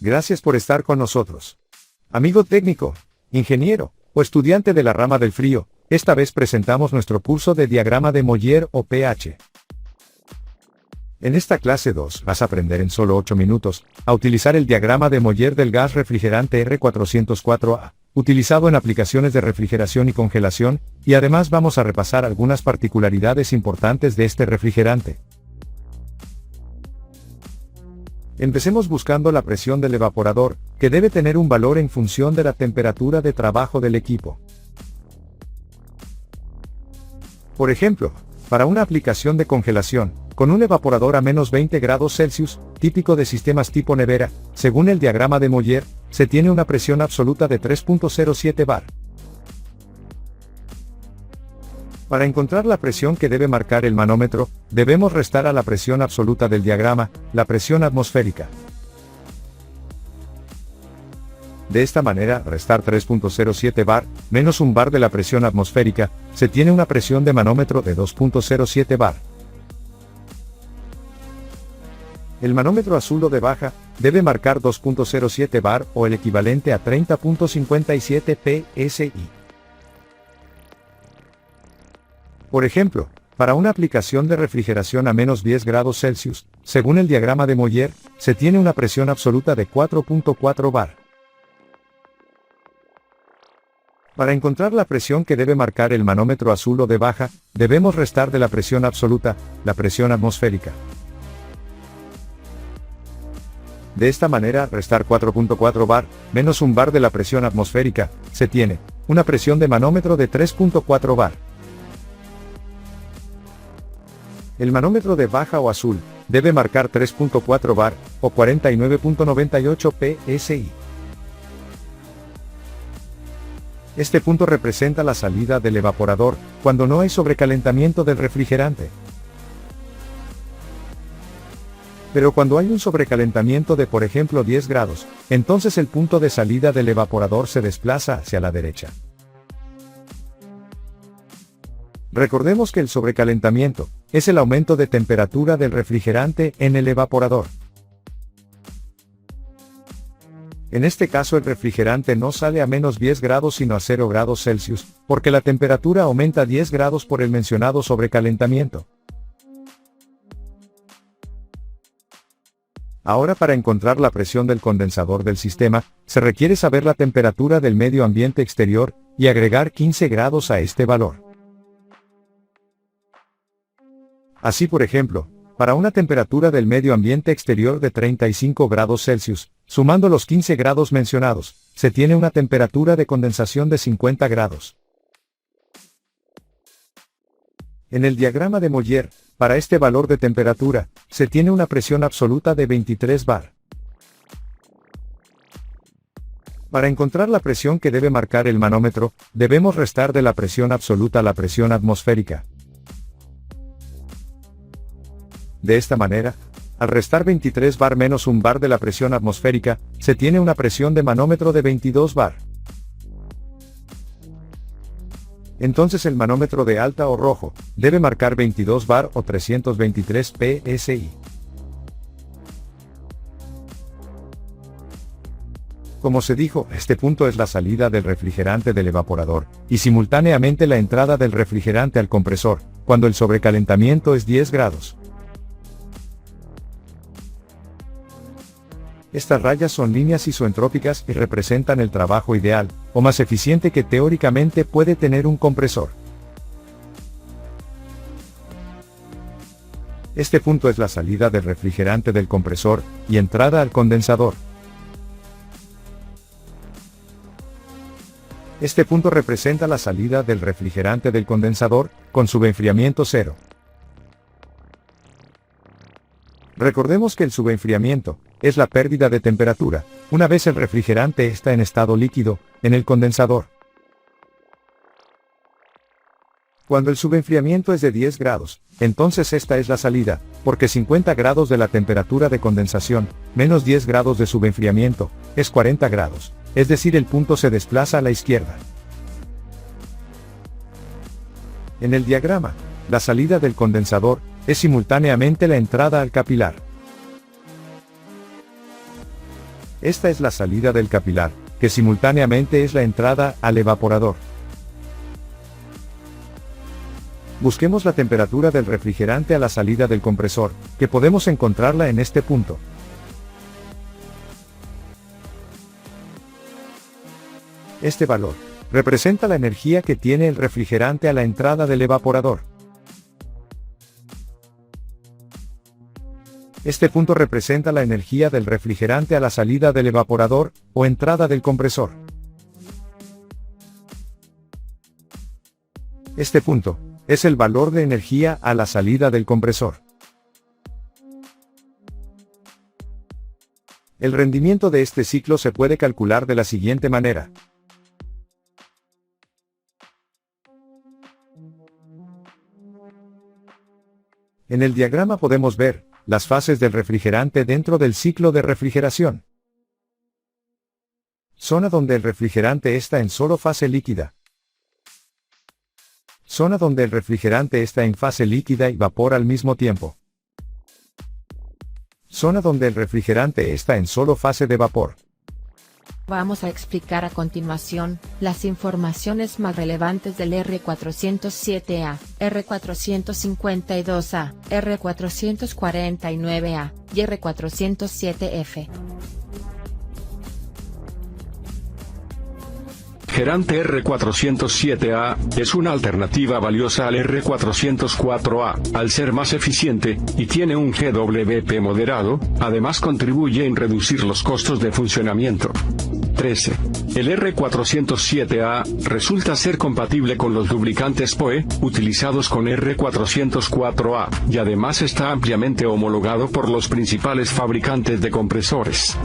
Gracias por estar con nosotros. Amigo técnico, ingeniero, o estudiante de la rama del frío, esta vez presentamos nuestro curso de diagrama de Moller o pH. En esta clase 2 vas a aprender en solo 8 minutos a utilizar el diagrama de Moller del gas refrigerante R404A, utilizado en aplicaciones de refrigeración y congelación, y además vamos a repasar algunas particularidades importantes de este refrigerante. Empecemos buscando la presión del evaporador, que debe tener un valor en función de la temperatura de trabajo del equipo. Por ejemplo, para una aplicación de congelación, con un evaporador a menos 20 grados Celsius, típico de sistemas tipo nevera, según el diagrama de Moller, se tiene una presión absoluta de 3.07 bar. Para encontrar la presión que debe marcar el manómetro, debemos restar a la presión absoluta del diagrama, la presión atmosférica. De esta manera, restar 3.07 bar, menos un bar de la presión atmosférica, se tiene una presión de manómetro de 2.07 bar. El manómetro azul o de baja, debe marcar 2.07 bar o el equivalente a 30.57 psi. Por ejemplo, para una aplicación de refrigeración a menos 10 grados Celsius, según el diagrama de Moller, se tiene una presión absoluta de 4.4 bar. Para encontrar la presión que debe marcar el manómetro azul o de baja, debemos restar de la presión absoluta, la presión atmosférica. De esta manera, restar 4.4 bar, menos un bar de la presión atmosférica, se tiene una presión de manómetro de 3.4 bar. El manómetro de baja o azul, debe marcar 3.4 bar, o 49.98 psi. Este punto representa la salida del evaporador, cuando no hay sobrecalentamiento del refrigerante. Pero cuando hay un sobrecalentamiento de por ejemplo 10 grados, entonces el punto de salida del evaporador se desplaza hacia la derecha. Recordemos que el sobrecalentamiento es el aumento de temperatura del refrigerante en el evaporador. En este caso el refrigerante no sale a menos 10 grados sino a 0 grados Celsius, porque la temperatura aumenta 10 grados por el mencionado sobrecalentamiento. Ahora, para encontrar la presión del condensador del sistema, se requiere saber la temperatura del medio ambiente exterior, y agregar 15 grados a este valor. Así por ejemplo, para una temperatura del medio ambiente exterior de 35 grados Celsius, sumando los 15 grados mencionados, se tiene una temperatura de condensación de 50 grados. En el diagrama de Moller, para este valor de temperatura, se tiene una presión absoluta de 23 bar. Para encontrar la presión que debe marcar el manómetro, debemos restar de la presión absoluta la presión atmosférica. De esta manera, al restar 23 bar menos un bar de la presión atmosférica, se tiene una presión de manómetro de 22 bar. Entonces el manómetro de alta o rojo, debe marcar 22 bar o 323 psi. Como se dijo, este punto es la salida del refrigerante del evaporador, y simultáneamente la entrada del refrigerante al compresor, cuando el sobrecalentamiento es 10 grados. Estas rayas son líneas isoentrópicas y representan el trabajo ideal, o más eficiente que teóricamente puede tener un compresor. Este punto es la salida del refrigerante del compresor, y entrada al condensador. Este punto representa la salida del refrigerante del condensador, con subenfriamiento cero. Recordemos que el subenfriamiento es la pérdida de temperatura, una vez el refrigerante está en estado líquido, en el condensador. Cuando el subenfriamiento es de 10 grados, entonces esta es la salida, porque 50 grados de la temperatura de condensación, menos 10 grados de subenfriamiento, es 40 grados, es decir, el punto se desplaza a la izquierda. En el diagrama, la salida del condensador es simultáneamente la entrada al capilar. Esta es la salida del capilar, que simultáneamente es la entrada al evaporador. Busquemos la temperatura del refrigerante a la salida del compresor, que podemos encontrarla en este punto. Este valor representa la energía que tiene el refrigerante a la entrada del evaporador. Este punto representa la energía del refrigerante a la salida del evaporador, o entrada del compresor. Este punto es el valor de energía a la salida del compresor. El rendimiento de este ciclo se puede calcular de la siguiente manera. En el diagrama podemos ver las fases del refrigerante dentro del ciclo de refrigeración. Zona donde el refrigerante está en solo fase líquida. Zona donde el refrigerante está en fase líquida y vapor al mismo tiempo. Zona donde el refrigerante está en solo fase de vapor. Vamos a explicar a continuación las informaciones más relevantes del R407A, R452A, R449A y R407F. Refrigerante R407A es una alternativa valiosa al R404A, al ser más eficiente, y tiene un GWP moderado, además contribuye en reducir los costos de funcionamiento. 13. El R407A resulta ser compatible con los lubricantes POE, utilizados con R404A, y además está ampliamente homologado por los principales fabricantes de compresores.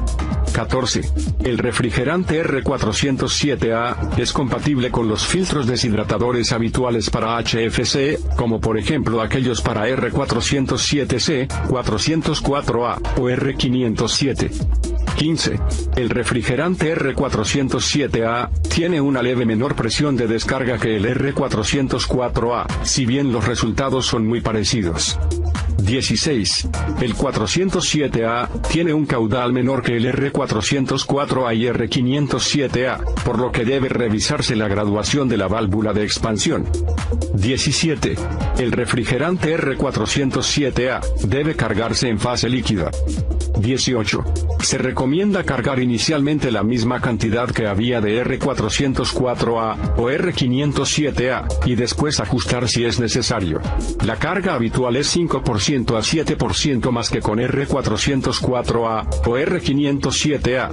14. El refrigerante R407A es compatible con los filtros deshidratadores habituales para HFC, como por ejemplo aquellos para R407C, 404A o R507. 15. El refrigerante R407A tiene una leve menor presión de descarga que el R404A, si bien los resultados son muy parecidos. 16. El 407A tiene un caudal menor que el R404A y R507A, por lo que debe revisarse la graduación de la válvula de expansión. 17. El refrigerante R407A debe cargarse en fase líquida. 18. Se recomienda cargar inicialmente la misma cantidad que había de R404A o R507A, y después ajustar si es necesario. La carga habitual es 5% a 7% más que con R404A o R507A.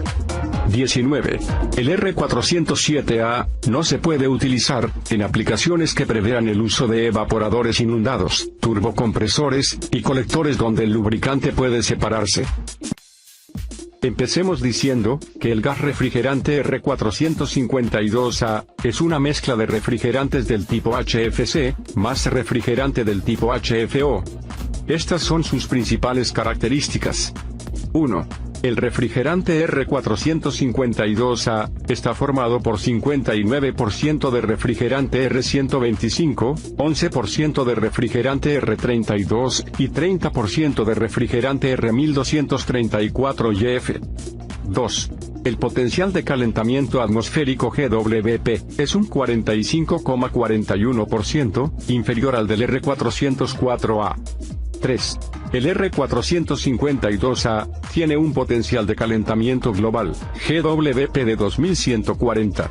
19. El R407A no se puede utilizar en aplicaciones que prevean el uso de evaporadores inundados, turbocompresores y colectores donde el lubricante puede separarse. Empecemos diciendo que el gas refrigerante R452A es una mezcla de refrigerantes del tipo HFC, más refrigerante del tipo HFO. Estas son sus principales características. 1. El refrigerante R452A está formado por 59% de refrigerante R125, 11% de refrigerante R32 y 30% de refrigerante R1234YF. 2. El potencial de calentamiento atmosférico GWP es un 45,41%, inferior al del R404A. 3. El R452A tiene un potencial de calentamiento global, GWP de 2140.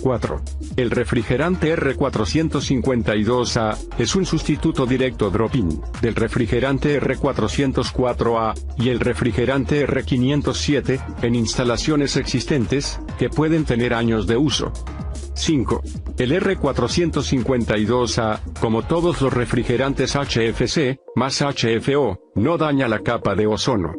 4. El refrigerante R452A es un sustituto directo drop-in del refrigerante R404A y el refrigerante R507 en instalaciones existentes, que pueden tener años de uso. 5. El R452A, como todos los refrigerantes HFC, más HFO, no daña la capa de ozono.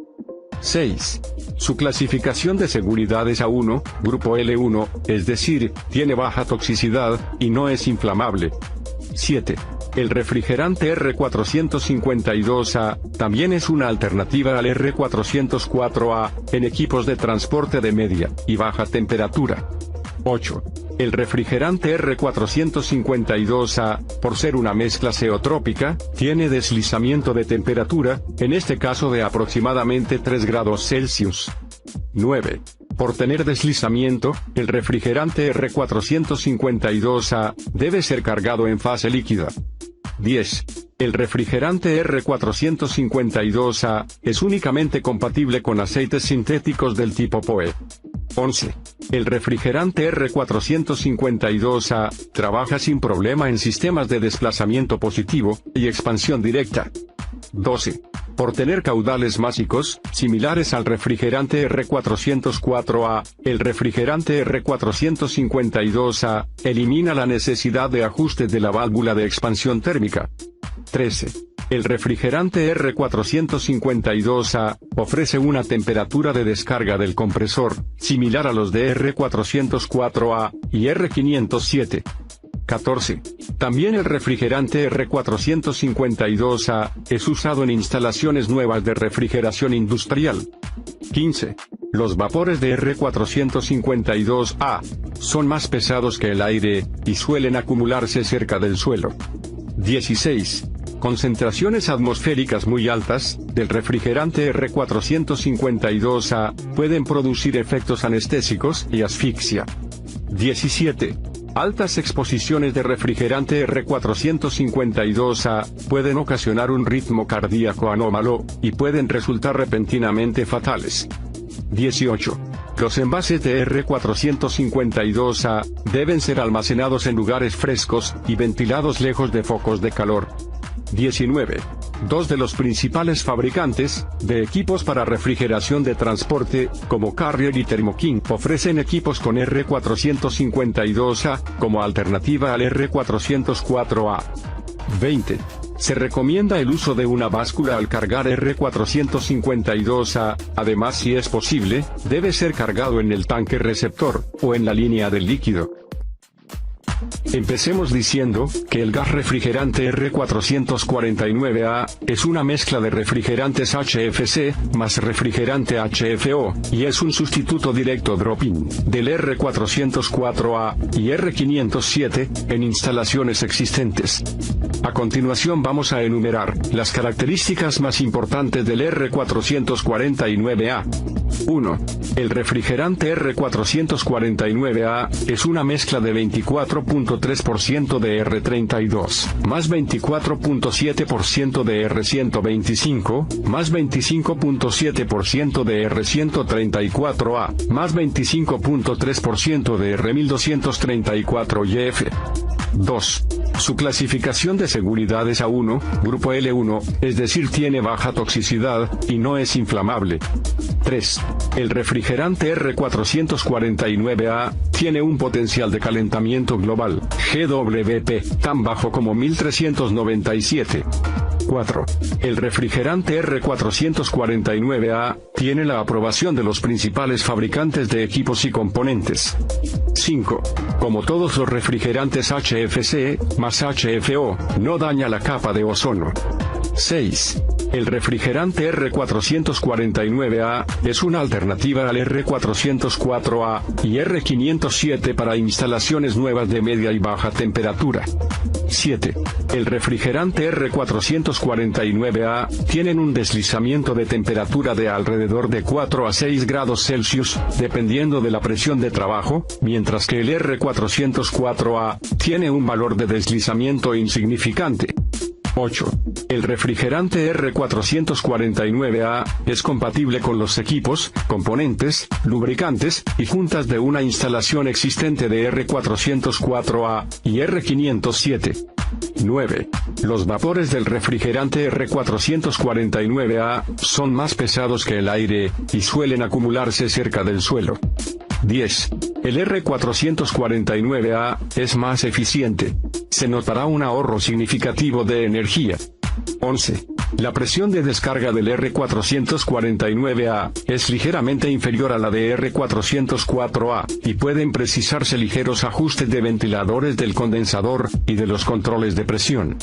6. Su clasificación de seguridad es A1, grupo L1, es decir, tiene baja toxicidad, y no es inflamable. 7. El refrigerante R452A también es una alternativa al R404A en equipos de transporte de media y baja temperatura. 8. El refrigerante R452A, por ser una mezcla zeotrópica, tiene deslizamiento de temperatura, en este caso de aproximadamente 3 grados Celsius. 9. Por tener deslizamiento, el refrigerante R452A debe ser cargado en fase líquida. 10. El refrigerante R452A es únicamente compatible con aceites sintéticos del tipo POE. 11. El refrigerante R452A trabaja sin problema en sistemas de desplazamiento positivo y expansión directa. 12. Por tener caudales mágicos, similares al refrigerante R404A, el refrigerante R452A elimina la necesidad de ajuste de la válvula de expansión térmica. 13. El refrigerante R452A ofrece una temperatura de descarga del compresor, similar a los de R404A y R507. 14. También el refrigerante R452A es usado en instalaciones nuevas de refrigeración industrial. 15. Los vapores de R452A son más pesados que el aire y suelen acumularse cerca del suelo. 16. Concentraciones atmosféricas muy altas del refrigerante R452A pueden producir efectos anestésicos y asfixia. 17. Altas exposiciones de refrigerante R452A pueden ocasionar un ritmo cardíaco anómalo, y pueden resultar repentinamente fatales. 18. Los envases de R452A deben ser almacenados en lugares frescos y ventilados lejos de focos de calor. 19. Dos de los principales fabricantes de equipos para refrigeración de transporte, como Carrier y Thermo King, ofrecen equipos con R452A como alternativa al R404A. 20. Se recomienda el uso de una báscula al cargar R452A, además, si es posible, debe ser cargado en el tanque receptor, o en la línea del líquido. Empecemos diciendo que el gas refrigerante R449A es una mezcla de refrigerantes HFC más refrigerante HFO, y es un sustituto directo drop-in del R404A y R507 en instalaciones existentes. A continuación vamos a enumerar las características más importantes del R449A. 1. El refrigerante R449A es una mezcla de 24.3% de R32, más 24.7% de R125, más 25.7% de R134A, más 25.3% de R1234YF. 2. Su clasificación de seguridad es A1, grupo L1, es decir, tiene baja toxicidad, y no es inflamable. 3. El refrigerante R449A tiene un potencial de calentamiento global, GWP, tan bajo como 1397. 4. El refrigerante R449A tiene la aprobación de los principales fabricantes de equipos y componentes. 5. Como todos los refrigerantes HFC más HFO, no daña la capa de ozono. 6. El refrigerante R449A es una alternativa al R404A y R507 para instalaciones nuevas de media y baja temperatura. 7. El refrigerante R449A tienen un deslizamiento de temperatura de alrededor de 4 a 6 grados Celsius, dependiendo de la presión de trabajo, mientras que el R404A tiene un valor de deslizamiento insignificante. 8. El refrigerante R449A es compatible con los equipos, componentes, lubricantes y juntas de una instalación existente de R404A y R507. 9. Los vapores del refrigerante R449A son más pesados que el aire y suelen acumularse cerca del suelo. 10. El R449A es más eficiente. Se notará un ahorro significativo de energía. 11. La presión de descarga del R449A es ligeramente inferior a la de R404A, y pueden precisarse ligeros ajustes de ventiladores del condensador y de los controles de presión.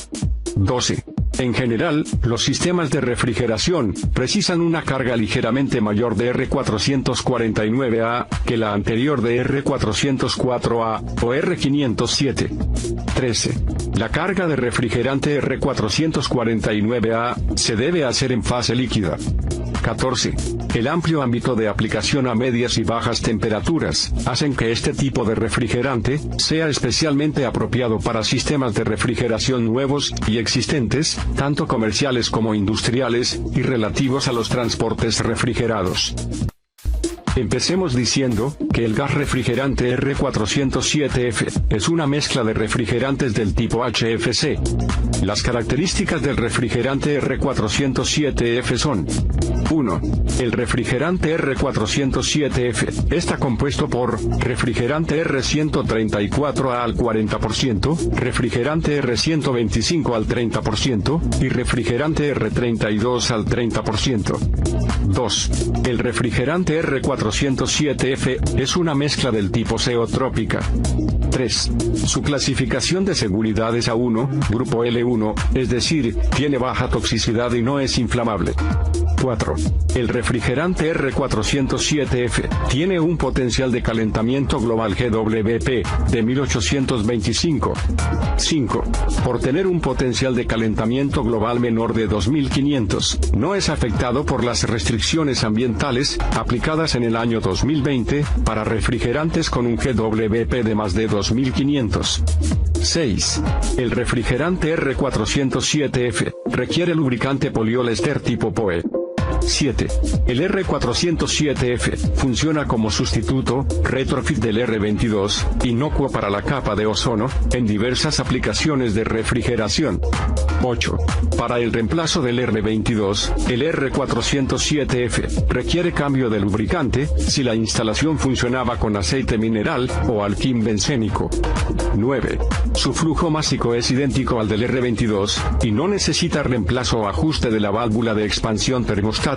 12. En general, los sistemas de refrigeración precisan una carga ligeramente mayor de R449A que la anterior de R404A o R507. 13. La carga de refrigerante R449A se debe hacer en fase líquida. 14. El amplio ámbito de aplicación a medias y bajas temperaturas hacen que este tipo de refrigerante sea especialmente apropiado para sistemas de refrigeración nuevos y existentes, tanto comerciales como industriales, y relativos a los transportes refrigerados. Empecemos diciendo que el gas refrigerante R407F es una mezcla de refrigerantes del tipo HFC. Las características del refrigerante R407F son: 1. El refrigerante R407F está compuesto por refrigerante R134A al 40%, refrigerante R125 al 30% y refrigerante R32 al 30%. 2. El refrigerante R407F es una mezcla del tipo ceotrópica. 3. Su clasificación de seguridad es A1, grupo L1, es decir, tiene baja toxicidad y no es inflamable. 4. El refrigerante R407F tiene un potencial de calentamiento global GWP de 1825. 5. Por tener un potencial de calentamiento global menor de 2500, no es afectado por las restricciones ambientales aplicadas en el año 2020 para refrigerantes con un GWP de más de 2500. 6. El refrigerante R407F requiere lubricante poliéster tipo POE. 7. El R407F funciona como sustituto retrofit del R22, inocuo para la capa de ozono, en diversas aplicaciones de refrigeración. 8. Para el reemplazo del R22, el R407F requiere cambio de lubricante, si la instalación funcionaba con aceite mineral o alquim bencénico. 9. Su flujo másico es idéntico al del R22, y no necesita reemplazo o ajuste de la válvula de expansión termostática.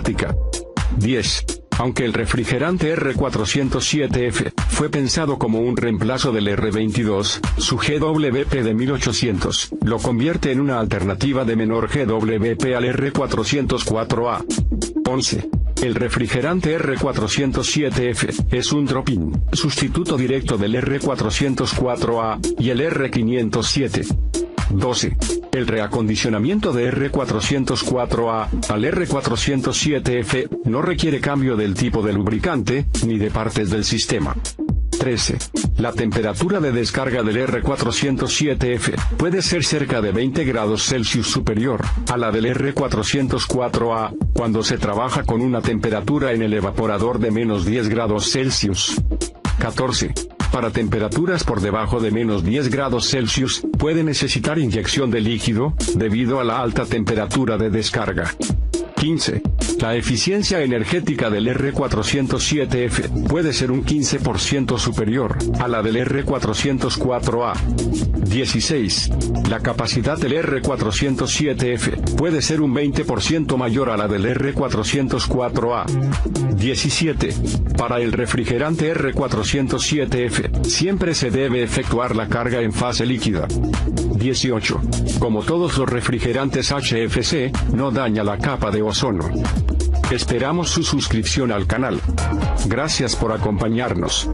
10. Aunque el refrigerante R407F fue pensado como un reemplazo del R22, su GWP de 1800 lo convierte en una alternativa de menor GWP al R404A. 11. El refrigerante R407F es un drop-in, sustituto directo del R404A y el R507. 12. El reacondicionamiento de R404A al R407F no requiere cambio del tipo de lubricante, ni de partes del sistema. 13. La temperatura de descarga del R407F puede ser cerca de 20 grados Celsius superior a la del R404A, cuando se trabaja con una temperatura en el evaporador de menos 10 grados Celsius. 14. Para temperaturas por debajo de menos 10 grados Celsius, puede necesitar inyección de líquido, debido a la alta temperatura de descarga. 15. La eficiencia energética del R407F puede ser un 15% superior a la del R404A. 16. La capacidad del R407F puede ser un 20% mayor a la del R404A. 17. Para el refrigerante R407F, siempre se debe efectuar la carga en fase líquida. 18. Como todos los refrigerantes HFC, no daña la capa de ozono. Esperamos su suscripción al canal. Gracias por acompañarnos.